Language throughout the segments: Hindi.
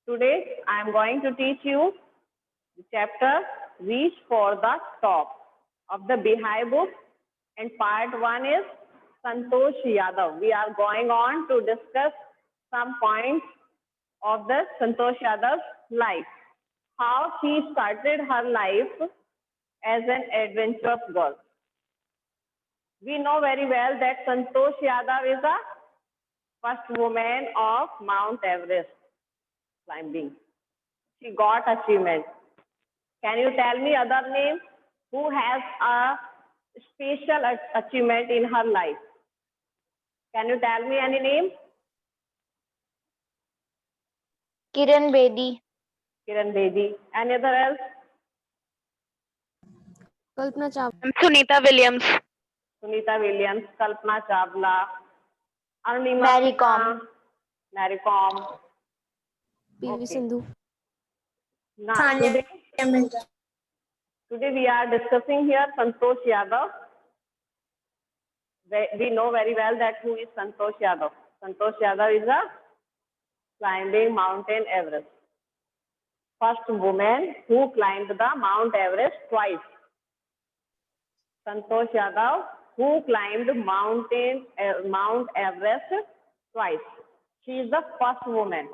Today I am going to teach you the chapter Reach for the Top of the Beehive book, and part 1 is Santosh Yadav. We are going on to discuss some points of the Santosh Yadav's life. How she started her life as an adventurous girl. We know very well that Santosh Yadav is the first woman of Mount Everest climbing. She got achievement. Can you tell me other names who has a special achievement in her life? Can you tell me any name? Kiran Bedi. Kiran Bedi. Any other else? Kalpana Chawla. Sunita Williams. Sunita Williams, Kalpana Chawla, Arunima Mary Kom. Mary Kom. PV Okay. Sindhu. Now, today we are discussing here Santosh Yadav. We know very well that who is Santosh Yadav. Santosh Yadav is a climbing Mountain Everest. First woman who climbed the Mount Everest twice. Santosh Yadav who climbed Mount Everest twice. She is the first woman.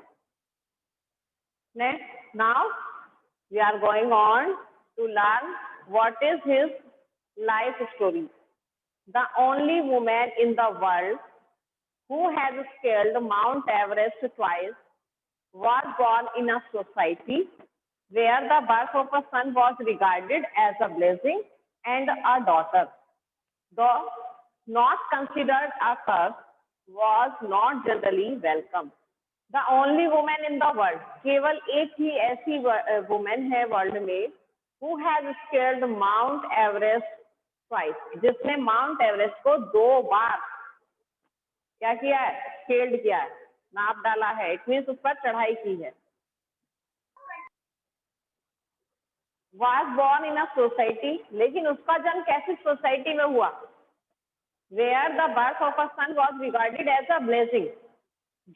Next, now we are going on to learn what is his life story. The only woman in the world who has scaled Mount Everest twice was born in a society where the birth of a son was regarded as a blessing and a daughter, though not considered a curse, was not generally welcome. The only woman in the world, केवल एक ही ऐसी woman है वर्ल्ड में who has scaled Mount Everest twice, जिसने माउंट एवरेस्ट को 2 बार क्या किया है, स्केल्ड किया है, नाप डाला है, इट मीन्स उस पर चढ़ाई की है. Was born in a society, लेकिन उसका जन्म कैसी सोसाइटी में हुआ? Where the birth of a son was regarded as a blessing,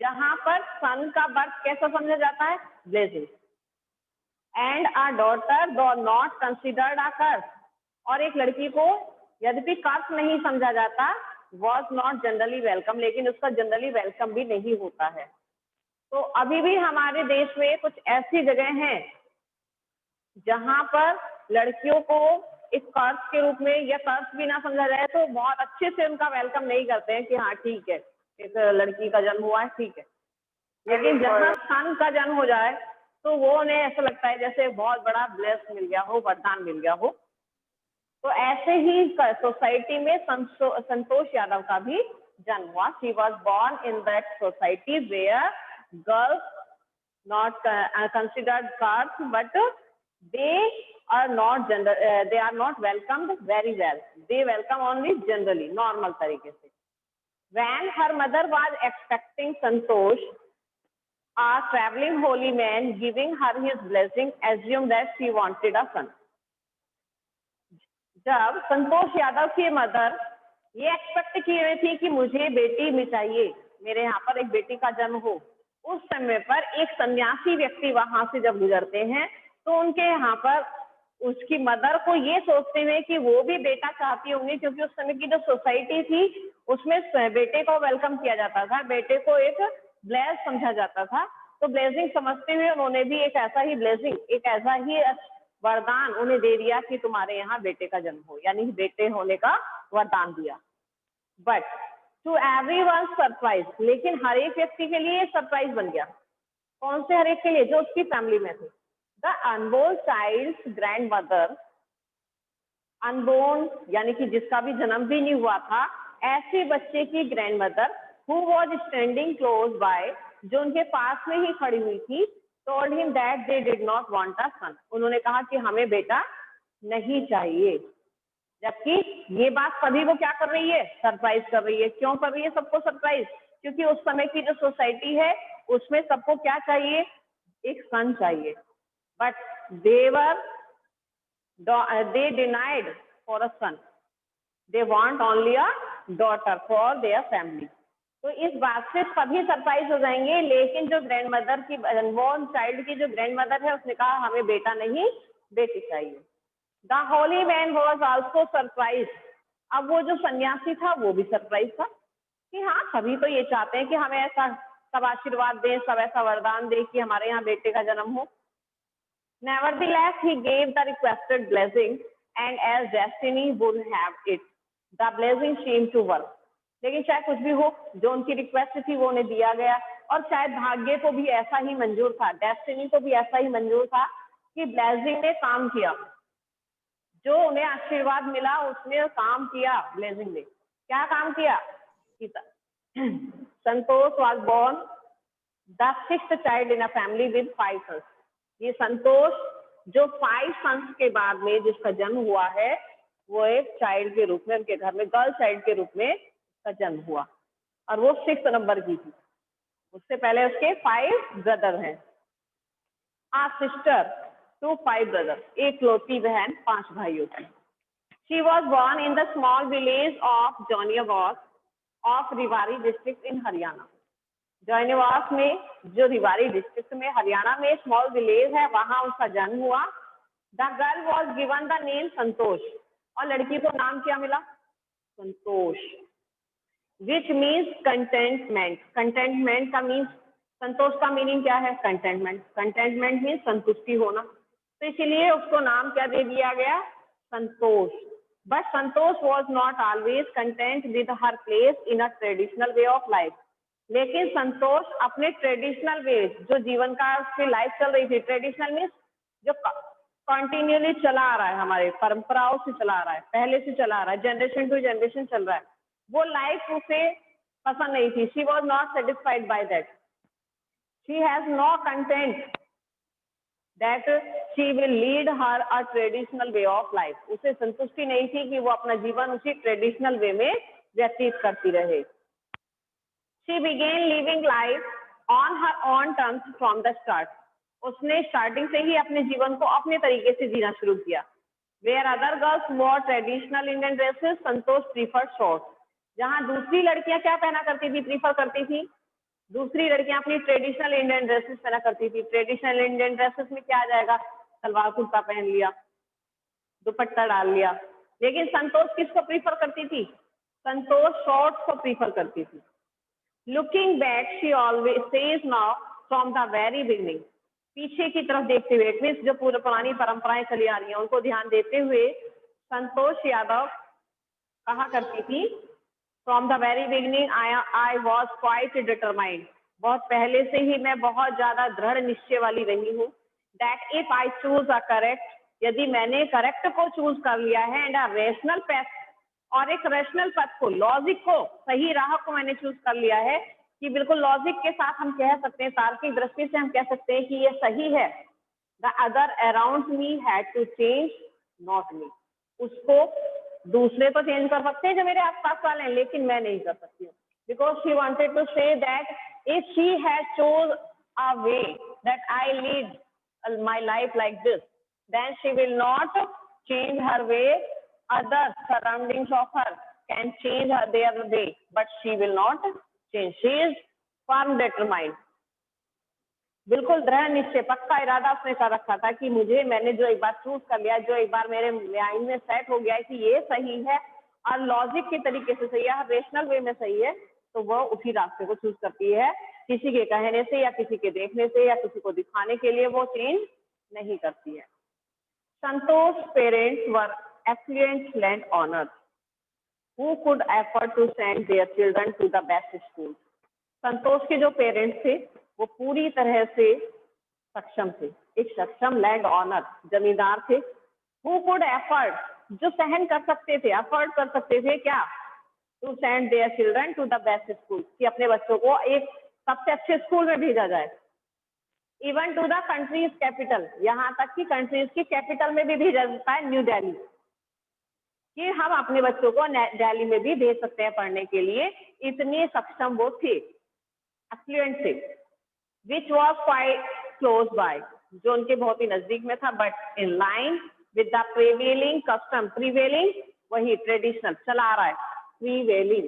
जहां पर सन का बर्थ कैसा समझा जाता है? ब्लेसिंग. एंड अ डॉटर दो नॉट कंसिडर्ड अ कर्स, और एक लड़की को यद्यपि कर्स नहीं समझा जाता, वॉज नॉट जनरली वेलकम, लेकिन उसका जनरली वेलकम भी नहीं होता है. तो अभी भी हमारे देश में कुछ ऐसी जगह हैं जहां पर लड़कियों को एक कर्स के रूप में या कर्स भी ना समझा जाए तो बहुत अच्छे से उनका वेलकम नहीं करते हैं कि हाँ ठीक है, एक लड़की का जन्म हुआ है, ठीक है. लेकिन जहाँ सन का जन्म हो जाए तो वो उन्हें ऐसा लगता है जैसे बहुत बड़ा ब्लेस मिल गया हो, वरदान मिल गया हो. तो ऐसे ही सोसाइटी में संतोष यादव का भी जन्म हुआ. She was born in that society where girls not considered curse, but they are not welcomed very well. They welcome only generally, normal तरीके से. When her mother was expecting Santosh, a traveling holy man giving her his blessing assumed that she wanted a son. जब संतोष यादव की मदर ये एक्सपेक्ट की हुई थी कि मुझे बेटी में चाहिए, मेरे यहाँ पर एक बेटी का जन्म हो, उस समय पर एक सन्यासी व्यक्ति वहां से जब गुजरते हैं तो उनके यहाँ पर उसकी मदर को ये सोचते हुए कि वो भी बेटा चाहती होंगी, क्योंकि उस समय की जो सोसाइटी थी उसमें बेटे को वेलकम किया जाता था, बेटे को एक ब्लेस समझा जाता था. तो ब्लेसिंग समझते हुए उन्होंने भी एक ऐसा ही ब्लेसिंग, एक ऐसा ही वरदान उन्हें दे दिया कि तुम्हारे यहाँ बेटे का जन्म हो, यानी बेटे होने का वरदान दिया. बट टू एवरीवन सरप्राइज, लेकिन हर एक व्यक्ति के लिए सरप्राइज बन गया. कौन से हर एक के लिए? जो उसकी फैमिली में थे. The unborn child's grandmother, unborn यानी कि जिसका भी जन्म भी नहीं हुआ था, ऐसे बच्चे की grandmother who was standing close by, जो उनके पास में ही खड़ी हुई थी, told him that they did not want a son. उन्होंने कहा कि हमें बेटा नहीं चाहिए. जबकि ये बात सभी को क्या कर रही है? सरप्राइज कर रही है. क्यों कर रही है सबको सरप्राइज? क्योंकि उस समय की जो सोसाइटी है उसमें सबको क्या चाहिए? एक सन चाहिए. But they denied for a son. They want only a daughter for their family. तो इस बात से सभी सरप्राइज हो जाएंगे, लेकिन जो ग्रैंड मदर की अनबॉर्न चाइल्ड की जो ग्रैंड मदर है उसने कहा हमें बेटा नहीं बेटी चाहिए। The Holi man was also surprise. अब वो जो सन्यासी था वो भी सरप्राइज था कि हाँ सभी तो ये चाहते हैं कि हमें ऐसा सब आशीर्वाद दें, सब ऐसा वरदान दे कि हमारे यहाँ बेटे का जन्म हो। Nevertheless, he gave the requested blessing, and as destiny would have it, the blessing seemed to work. लेकिन चाहे कुछ भी हो, जो उनकी रिक्वेस्ट थी वो उन्हें दिया गया, और शायद भाग्य को भी ऐसा ही मंजूर था, डेस्टिनी को भी ऐसा ही मंजूर था कि ब्लेसिंग ने काम किया। जो उन्हें आशीर्वाद मिला उसने काम किया। ब्लेसिंग ने क्या काम किया? संतोष was born the sixth child in a family with 5 sons. ये संतोष जो 5 सन्स के बाद में जिसका जन्म हुआ है वो एक चाइल्ड के रूप में, उनके घर में गर्ल चाइल्ड के रूप में उसका जन्म हुआ, और वो 6 नंबर की थी। उससे पहले उसके 5 ब्रदर हैं। आ सिस्टर टू 5 ब्रदर, एक लौती बहन 5 भाइयों की। She was born in the small village of Joniyawas of Rewari district in Haryana. Joniyawas में, जो रिवारी डिस्ट्रिक्ट में हरियाणा में स्मॉल विलेज है, वहां उसका जन्म हुआ। The girl was given the name Santosh, और लड़की को नाम क्या मिला? Santosh, which means contentment. Contentment का मीन्स, संतोष का मीनिंग क्या है? कंटेंटमेंट। कंटेंटमेंट मीन्स संतुष्टि होना, तो इसीलिए उसको नाम क्या दे दिया गया? Santosh. But Santosh was not always content with her place in a traditional way of life. लेकिन संतोष अपने ट्रेडिशनल वे, जो जीवन का उसकी लाइफ चल रही थी, ट्रेडिशनल मीन्स जो कंटिन्यूली चला आ रहा है, हमारे परंपराओं से चला आ रहा है, पहले से चला आ रहा है, जनरेशन टू जनरेशन चल रहा है, वो लाइफ उसे पसंद नहीं थी। She was not satisfied by that. She has no content that she will lead her a traditional way of life. उसे संतुष्टि नहीं थी कि वो अपना जीवन उसी ट्रेडिशनल वे में व्यतीत करती रहे। She began living life on her own terms from the start. उसने स्टार्टिंग से ही अपने जीवन को अपने तरीके से जीना शुरू किया। Where other girls wore traditional Indian dresses, Santosh preferred shorts. जहाँ दूसरी लड़कियां क्या पहना करती थी, प्रीफर करती थी? दूसरी लड़कियां अपनी ट्रेडिशनल इंडियन ड्रेसेस पहना करती थी। ट्रेडिशनल इंडियन ड्रेसेस में क्या आ जाएगा? सलवार कुर्ता पहन लिया, दुपट्टा डाल लिया। लेकिन संतोष किसको प्रीफर करती थी? संतोष शॉर्ट्स को प्रीफर करती थी। Looking back, she always says now from the very beginning. पीछे की तरफ देखते हुए, इट मीन्स जो पूरी पुरानी परंपराएं चली आ रही हैं उनको ध्यान देते हुए संतोष यादव कहा करती थी, from the very beginning I was quite determined. बहुत पहले से ही मैं बहुत ज्यादा दृढ़ निश्चय वाली रही हूँ। That if I choose a correct, यदि मैंने करेक्ट को चूज कर लिया है, एंड अ रेशनल पैथ, और एक रैशनल पथ को, लॉजिक को, सही राह को मैंने चूज कर लिया है, कि बिल्कुल लॉजिक के साथ हम कह सकते हैं, तार्किक दृष्टि से हम कह सकते हैं कि ये सही है। The other around me had to change, not me. उसको दूसरे तो चेंज कर सकते हैं जो मेरे आसपास वाले हैं, लेकिन मैं नहीं कर सकती हूँ। Because she wanted to say that if she had chose a way that I lead my life like this, then she will not change her way. Other surroundings of her can change her their way, but she will not change. She is firm determined. बिल्कुल दृढ़ निश्चय, पक्का इरादा उसने कर रखा था कि मुझे, मैंने जो एक बार चूज कर लिया, जो एक बार मेरे माइंड में सेट हो गया है कि ये सही है और लॉजिक के तरीके से सही है, रेशनल वे में सही है, तो वह उसी रास्ते को चूज करती है। किसी के कहने से या किसी के देखने से या किसी को दिखाने के लिए वो चेंज नहीं करती है। Santosh parents were affluent landowners who could afford to send their children to the best schools. संतोष के जो पेरेंट्स थे वो पूरी तरह से सक्षम थे, एक सक्षम लैंड ऑनर, जमींदार थे। Who could afford, जो सहन कर सकते थे, अफोर्ड कर सकते थे क्या? To send their children to the best schools, कि अपने बच्चों को एक सबसे अच्छे स्कूल में भेजा जाए। Even to the country's capital, यहाँ तक कि कंट्रीज की कैपिटल में भी भेजा जाता है, न्यू दिल्ली, कि हम अपने बच्चों को दिल्ली में भी भेज सकते हैं पढ़ने के लिए। इतने सक्षम वो थे, एफ्लुएंट थे। Which was quite close by, जो उनके बहुत ही नजदीक में था, but in line with the prevailing custom. Prevailing वही ट्रेडिशनल चला आ रहा है, prevailing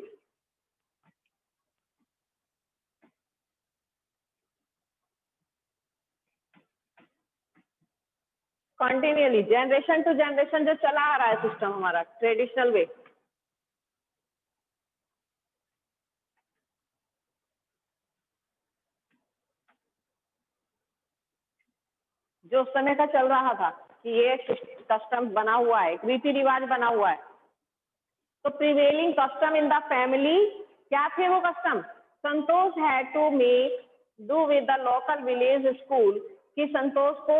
continually generation to generation जो चला आ रहा है सिस्टम हमारा ट्रेडिशनल वे। जो उस समय का चल रहा था कि ये कस्टम बना हुआ है, रीति रिवाज बना हुआ है। तो prevailing custom in the family, क्या थे वो custom? Santosh had to make do with the local village school, कि संतोष को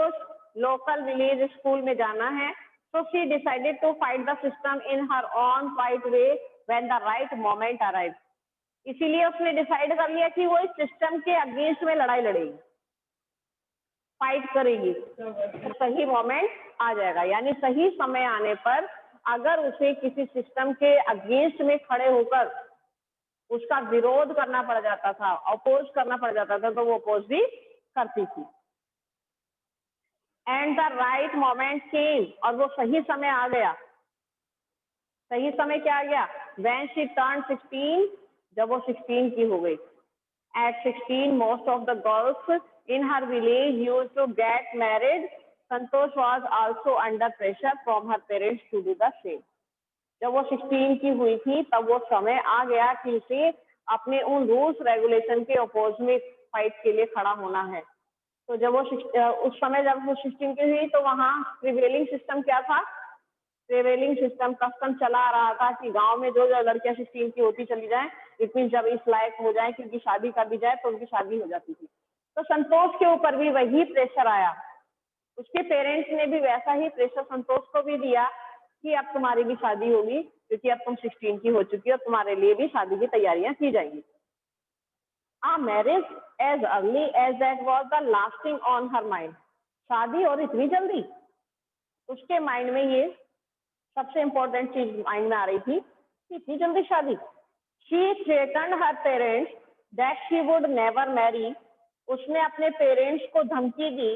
लोकल विलेज स्कूल में जाना है। So she decided to fight the system in her own quiet way when the right moment arrived. इसीलिए उसने डिसाइड कर लिया कि वो इस सिस्टम के अगेंस्ट में लड़ाई लड़ेगी, फाइट करेगी, तो सही मोमेंट आ जाएगा। यानी सही समय आने पर अगर उसे किसी सिस्टम के अगेंस्ट में खड़े होकर उसका विरोध करना पड़ जाता था, अपोज करना पड़ जाता था, तो वो अपोज भी करती थी। एंड द राइट मोमेंट केम, और वो सही समय आ गया। सही समय क्या आ गया? व्हेन शी टर्न 16, जब वो 16 की हो गई। At 16 most of the girls in her village used to get married. Santosh was also under pressure from her parents to do the same. जब वो 16 की हुई थी तब वो समय आ गया कि उसे अपने उन रूल्स रेगुलेशन के अपोज में फाइट के लिए खड़ा होना है। तो जब वो उस समय जब वो 16 की हुई तो वहाँ प्रिवेलिंग सिस्टम क्या था? प्रिवेलिंग सिस्टम कस्टम चला आ रहा था कि गांव में जो जो लड़कियां 16 की होती चली जाए, इट मीन जब इस लायक हो जाए कि उनकी शादी कर दी जाए तो उनकी शादी हो जाती थी। तो संतोष के ऊपर भी वही प्रेशर आया। उसके पेरेंट्स ने भी वैसा ही प्रेशर संतोष को भी दिया कि अब तुम्हारी भी शादी होगी, क्योंकि अब तुम 16 की हो चुकी हो, तुम्हारे लिए भी शादी की तैयारियां की जाएंगी। A marriage as early as that was the lasting on her mind. शादी और इतनी जल्दी, उसके माइंड में ये सबसे इम्पोर्टेंट चीज माइंड में आ रही थी कि इतनी जल्दी शादी। She threatened her parents that she would never marry. उसने अपने पेरेंट्स को धमकी दी।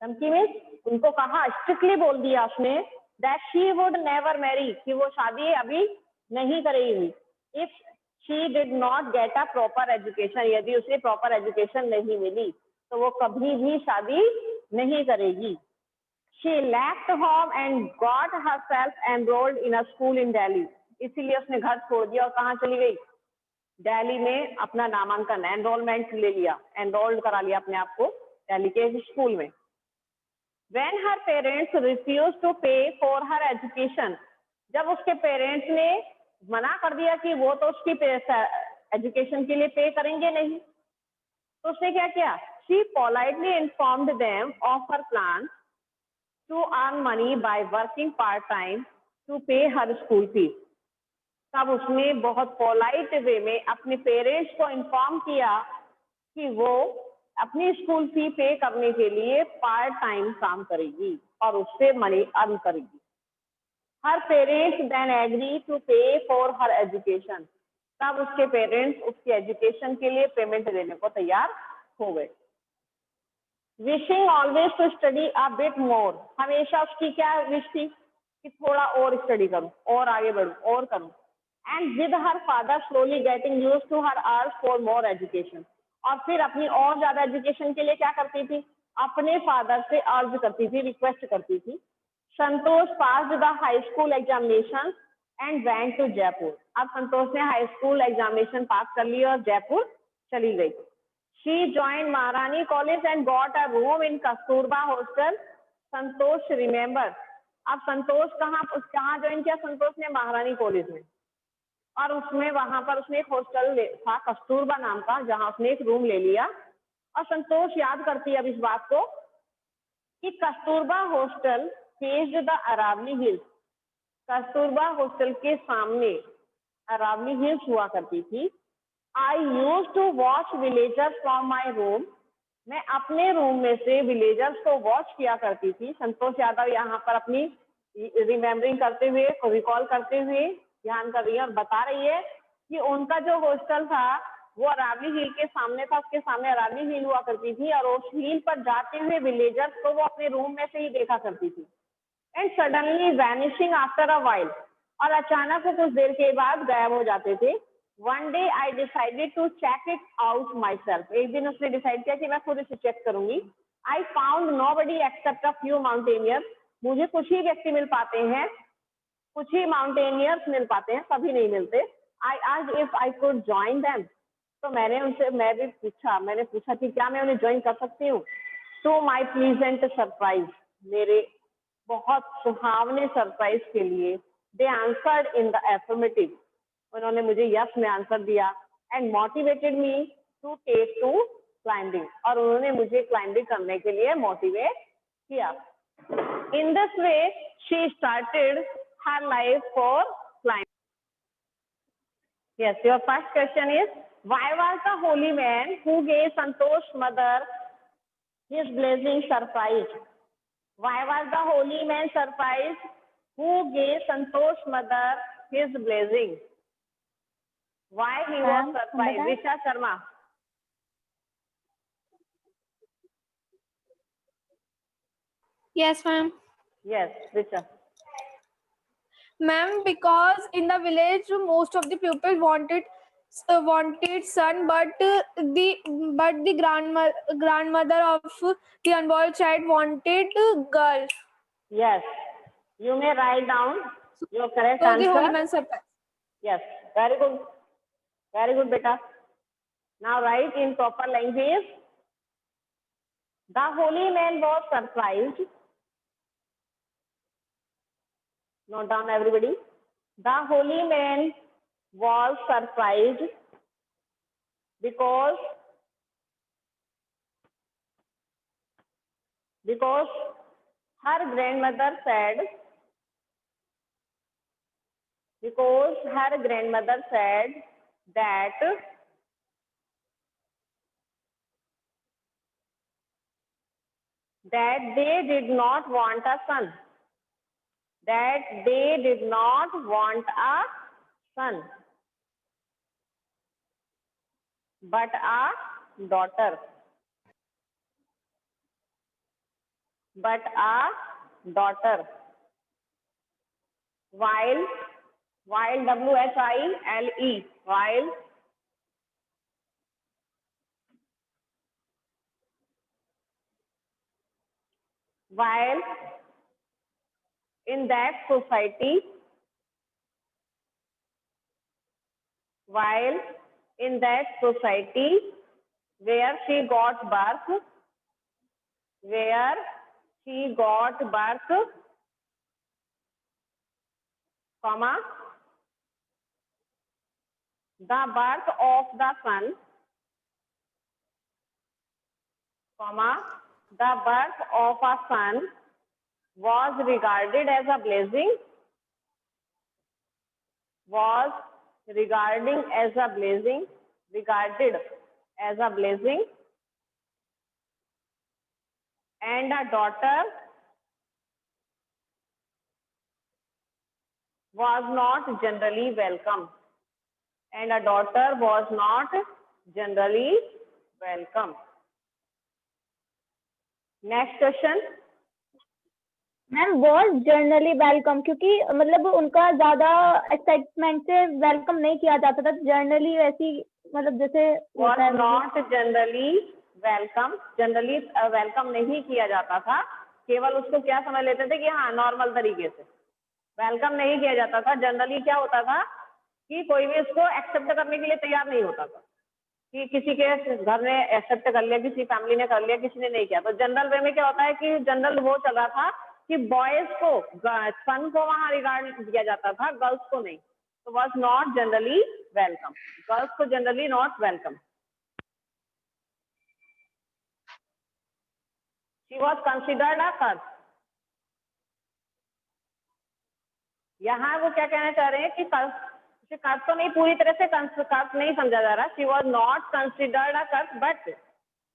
धमकी में उनको कहा, स्ट्रिक्टली बोल दिया उसने, that she would never marry, कि वो शादी अभी नहीं करेगी। If she did not get a proper education, यदि उसे प्रॉपर एजुकेशन नहीं मिली तो वो कभी भी शादी नहीं करेगी। She left home and got herself enrolled in a school in Delhi. इसीलिए उसने घर छोड़ दिया और कहाँ चली गई? दिल्ली में अपना नामांकन, एनरोलमेंट ले लिया, एनरोल्ड करा लिया अपने आप को दिल्ली के स्कूल में। When her parents refused to pay for her education, जब उसके पेरेंट्स ने मना कर दिया कि वो तो उसकी एजुकेशन के लिए पे करेंगे नहीं, तो उसने क्या किया? She politely informed them of her plan to earn money by working part time to pay her school fees. तब उसने बहुत पोलाइट वे में अपने पेरेंट्स को इन्फॉर्म किया कि वो अपनी स्कूल फी पे करने के लिए पार्ट टाइम काम करेगी और उससे मनी अर्न करेगी। हर पेरेंट्स देन एग्री टू पे फॉर हर एजुकेशन, तब उसके पेरेंट्स उसकी एजुकेशन के लिए पेमेंट देने को तैयार हो गए। Wishing always to study a bit more, हमेशा उसकी क्या विश थी कि थोड़ा और स्टडी करूं और आगे बढ़ूं और करूं। And with her father slowly getting used to her urge for more education, और फिर अपनी और ज्यादा एजुकेशन के लिए क्या करती थी? अपने फादर से अर्ज करती थी, रिक्वेस्ट करती थी। Santosh passed the high school examination and went to Jaipur. अब संतोष ने हाई स्कूल एग्जामिनेशन पास कर लिया और जयपुर चली गई। शी ज्वाइन महारानी college and got a room in Kasturba hostel. Santosh remember, अब संतोष कहाँ ज्वाइन किया? संतोष ने महारानी कॉलेज में, और उसमें वहां पर उसने एक हॉस्टल था कस्तूरबा नाम का, जहां उसने एक रूम ले लिया। और संतोष याद करती है अब इस बात को कि Kasturba hostel faced the Aravalli hills. Kasturba hostel के सामने अरावली हिल्स हुआ करती थी। I used to watch villagers from my room, मैं अपने रूम में से विलेजर्स को वॉच किया करती थी। संतोष यादव यहाँ पर अपनी रिमेम्बरिंग करते हुए, रिकॉल करते हुए ध्यान कर रही है और बता रही है कि उनका जो हॉस्टल था वो अरावली हिल के सामने था, उसके सामने अरावली हिल हुआ करती थी, और उस हिल पर जाते हुए विलेजर्स को वो अपने रूम में से ही देखा करती थी। And suddenly vanishing after a while, और अचानक वो कुछ देर के बाद गायब हो जाते थे। One day I decided to check it out myself, एक दिन उसने डिसाइड किया कि मैं खुद इसे चेक करूंगी। I found nobody except a few mountaineers. मुझे कुछ ही व्यक्ति मिल पाते हैं, कुछ ही माउंटेनियर्स मिल पाते हैं, सभी नहीं मिलते. I asked if I could join them. तो मैंने पूछा कि क्या मैं उन्हें ज्वाइन कर सकती हूँ. To my pleasant surprise, मेरे बहुत सुहावने सरप्राइज के लिए, they answered in the affirmative. उन्होंने मुझे यस में आंसर दिया. And motivated me to take to climbing. और उन्होंने मुझे क्लाइंबिंग करने के लिए मोटिवेट किया. In this way, she started her life for climbing. Yes, your first question is, why was the holy man who gave Santosh mother his blessing surprised? Why was the holy man surprised who gave Santosh mother his blessing? Why he was surprised? Risha Sharma. Yes, ma'am. Yes, Risha. Ma'am, because in the village most of the people wanted son, but the grandmother of the unborn child wanted girl. Yes, you may write down your correct So answer. the holy man surprised. Yes, very good, beta. Now write in proper language. The holy man was surprised. Note down, everybody. The holy man was surprised because her grandmother said that they did not want a son. That they did not want a son, but a daughter. While WHILE, while in that society, where she got birth, comma, the birth of the son, comma, the birth of a son was regarded as a blessing, and a daughter was not generally welcome. Next question. Ma'am was generally welcome, क्योंकि मतलब उनका ज्यादा एक्साइटमेंट से वेलकम नहीं किया जाता था. जनरली वैसी मतलब जैसे Was not generally welcome. Generally welcome नहीं किया जाता था. केवल उसको क्या समझ लेते थे कि हाँ नॉर्मल तरीके से वेलकम नहीं किया जाता था. जनरली क्या होता था कि कोई भी उसको एक्सेप्ट करने के लिए तैयार नहीं होता था, कि किसी के घर ने एक्सेप्ट कर लिया, किसी फैमिली ने कर लिया, किसी ने नहीं किया. तो जनरल वे में क्या होता है कि जनरल वो चल रहा था कि बॉयज को, सन को वहां रिगार्ड दिया जाता था, गर्ल्स को नहीं. तो was not generally welcome, girls को generally not welcome. She was considered a curse. यहाँ वो क्या कहना चाह रहे हैं कि कर्स तो नहीं, पूरी तरह से कर्स नहीं समझा जा रहा. She was not considered a curse but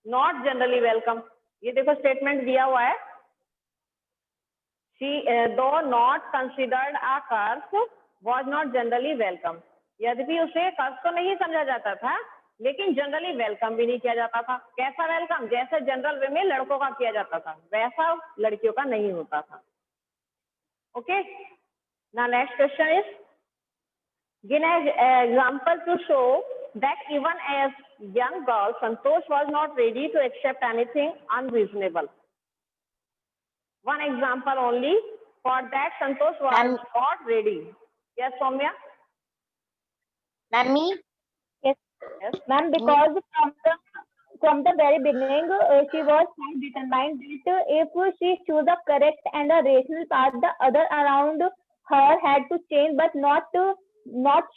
not generally welcome. ये देखो स्टेटमेंट दिया हुआ है. She, though not considered a curse, was not generally welcome. यद्यपि उसे कर्स तो नहीं समझा जाता था, लेकिन जनरली वेलकम भी नहीं किया जाता था. कैसा वेलकम? जैसे जनरल वे में लड़कों का किया जाता था, वैसा लड़कियों का नहीं होता था. Okay. Now next question is, give an example to show that even as young girl, Santosh was not ready to accept anything unreasonable. One example only, for that Santosh was Ma'am. not ready. Yes, Soumya? Ma'am, Yes, Yes. ma'am, because from the very beginning, she was quite determined that if she chose a correct and a rational path, the other around her had to change, but not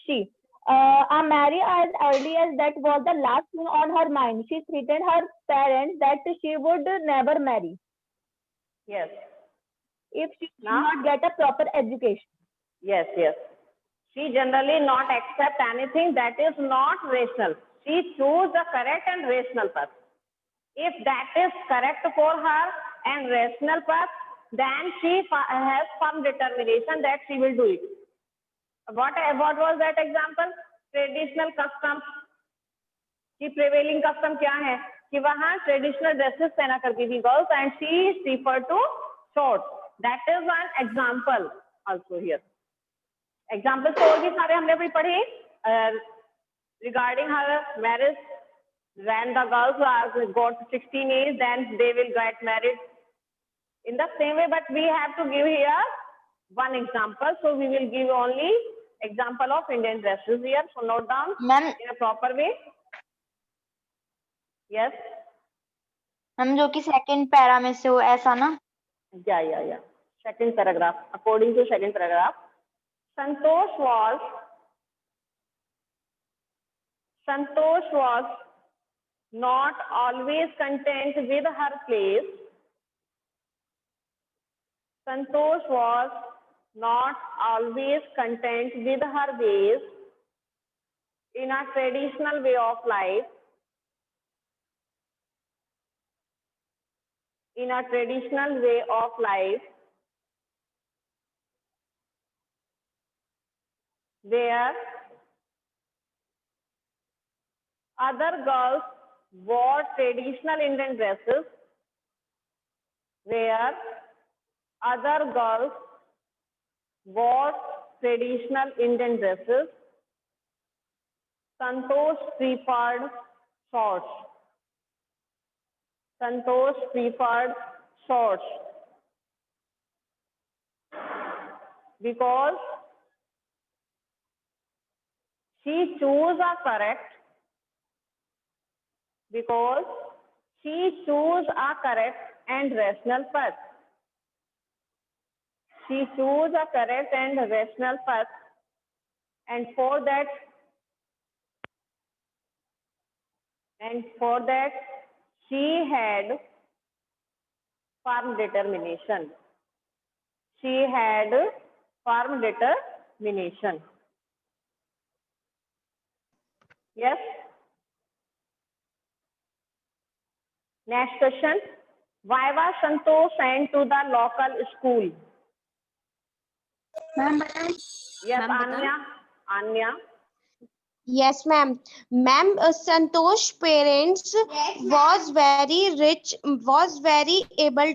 she. Mary, as early as that was the last thing on her mind. She threatened her parents that she would never marry Yes. if she did Now? not get a proper education. Yes, yes. She generally not accept anything that is not rational. She choose the correct and rational path. If that is correct for her and rational path, then she has firm determination that she will do it. What was that example? Traditional custom. कि prevailing custom क्या है कि वहाँ traditional dresses पहना करती थी girls and she preferred to short. That is one example also here. Examples तो और भी सारे हमने अभी पढ़े regarding her marriage. When the girls are got 16 age, then they will get married. In the same way, but we have to give here one example. So we will give only example of Indian dresses here. So note down ma'am, in a proper way. Yes. हम जो कि सेकंड पैरा में से हो ऐसा ना. Yeah. Second paragraph. According to second paragraph, Santosh was not always content with her place. Santosh was not always content with her ways in a traditional way of life. In a traditional way of life, where other girls wore traditional Indian dresses, where other girls wore traditional Indian dresses, Santosh preferred shorts. Santosh preferred shorts because she chose a correct and rational path. She chose a correct and rational path, and for that she had firm determination. She had firm determination. Yes. Next question. Why was Santosh sent to the local school? Ma'am, Yes, Anya. yes, ma'am. Ma'am, Santosh parents was very rich, was very able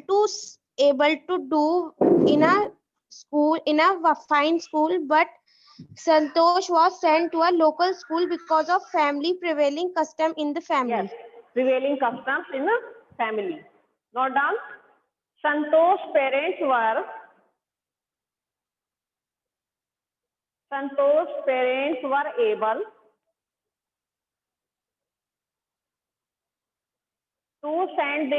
to do in a school, in a fine school, but Santosh was sent to a local school because of family prevailing custom in the family. Yes, prevailing customs in the family. Note down. Santosh's parents were able to send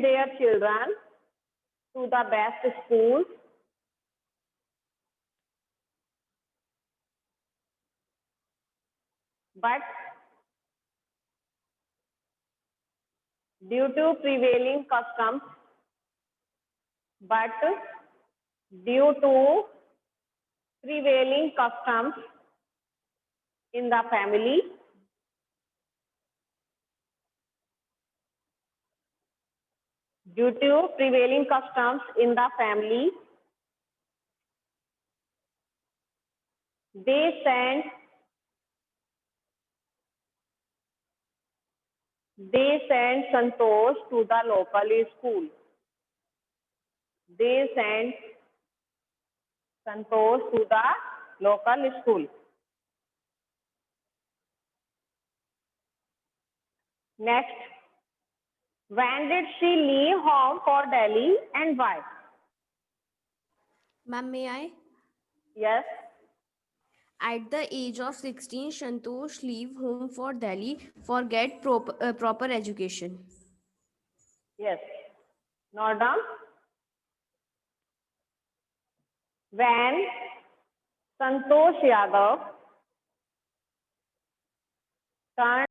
their children to the best schools, but due to prevailing customs in the family, they sent Santosh to the local school. They sent Santosh to the local school. Next, when did she leave home for Delhi and why? Ma'am, may I? Yes. At the age of 16, Santosh leave home for Delhi for get proper education. Yes. Note down. When Santosh Yadav turned